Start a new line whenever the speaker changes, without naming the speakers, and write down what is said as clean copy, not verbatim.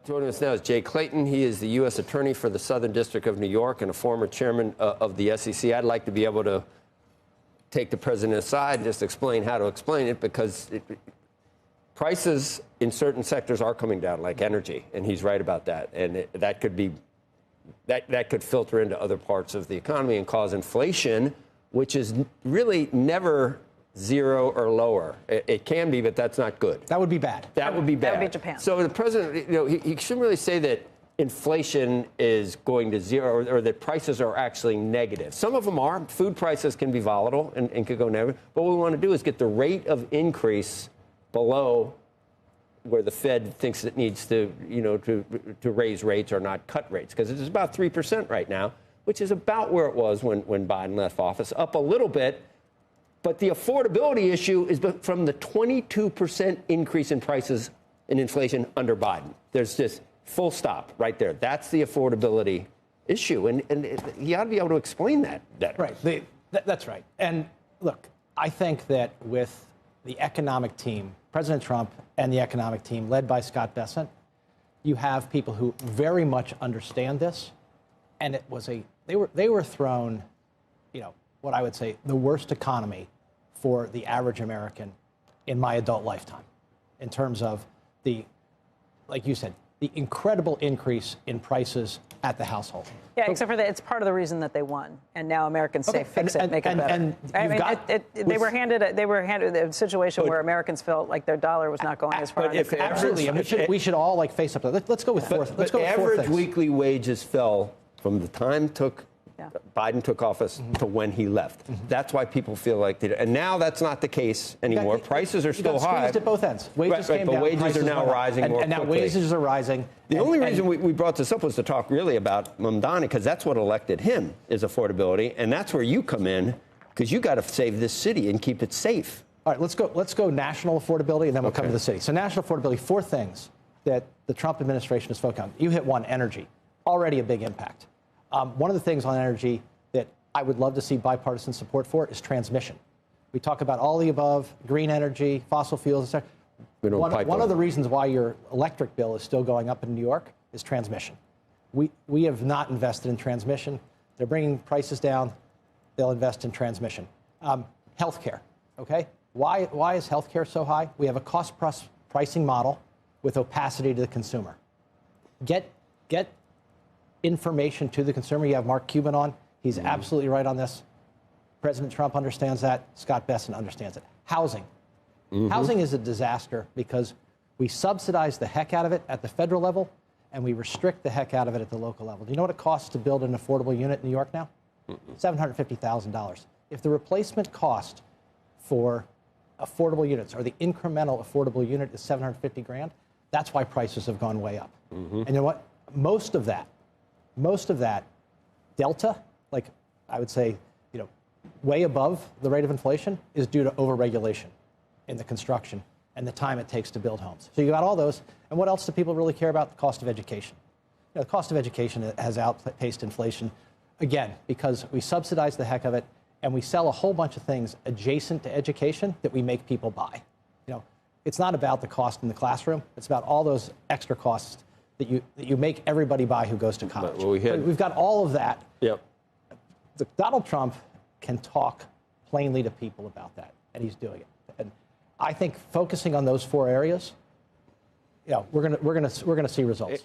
Joining us now is Jay Clayton. He is the U.S. Attorney for the Southern District of New York and a former chairman of the SEC. I'd like to be able to take the president aside and just explain how to explain it, because prices in certain sectors are coming down, like energy, and he's right about that. And that could filter into other parts of the economy and cause inflation, which is really never zero or lower. It can be, but that's not good.
That would be bad.
That would be bad.
That would be Japan.
So the president, he shouldn't really say that inflation is going to zero, or that prices are actually negative. Some of them are. Food prices can be volatile and can go negative. But what we want to do is get the rate of increase below where the Fed thinks it needs to, to raise rates or not cut rates, because it's about 3% right now, which is about where it was when Biden left office, up a little bit. But the affordability issue is from the 22% increase in prices and inflation under Biden. There's just full stop right there. That's the affordability issue. And you ought to be able to explain that better.
Right. That's right. And look, I think that with the economic team, President Trump and the economic team led by Scott Bessent, you have people who very much understand this. And it was they were thrown, what I would say, the worst economy for the average American in my adult lifetime, in terms of like you said, the incredible increase in prices at the household.
Yeah, except for that, it's part of the reason that they won, and now Americans say, "Fix it, make it better." They were handed a situation where Americans felt like their dollar was not going as far.
Absolutely, we should all face up to that. Let's go with four.
But average weekly wages fell from the time Biden took office to when he left. That's why people feel like they did. And now that's not the case anymore. Prices are still high.
Squeezed at both ends. Wages came down.
But wages are now rising more
quickly. And now wages are rising.
The only reason we brought this up was to talk really about Mamdani, because that's what elected him, is affordability. And that's where you come in, because you got to save this city and keep it safe.
All right, let's go national affordability, and then we'll come to the city. So national affordability, four things that the Trump administration is focused on. You hit one, energy. Already a big impact. One of the things on energy that I would love to see bipartisan support for is transmission. We talk about all the above, green energy, fossil fuels, etc. One of the reasons why your electric bill is still going up in New York is transmission. We have not invested in transmission. They're bringing prices down. They'll invest in transmission. Healthcare, okay? Why is healthcare so high? We have a cost pricing model with opacity to the consumer. Get information to the consumer. You have Mark Cuban on. He's absolutely right on this. President Trump understands that. Scott Bessent understands it. Housing. Housing is a disaster because we subsidize the heck out of it at the federal level, and we restrict the heck out of it at the local level. Do you know what it costs to build an affordable unit in New York now? $750,000. If the replacement cost for affordable units, or the incremental affordable unit, is $750,000, that's why prices have gone way up. And you know what? Most of that delta, like I would say, way above the rate of inflation, is due to overregulation in the construction and the time it takes to build homes. So you got all those. And what else do people really care about? The cost of education. The cost of education has outpaced inflation, again, because we subsidize the heck of it, and we sell a whole bunch of things adjacent to education that we make people buy. It's not about the cost in the classroom. It's about all those extra costs that you make everybody buy who goes to college. We've got all of that. Donald Trump can talk plainly to people about that, and he's doing it. And I think focusing on those four areas, we're going to see results.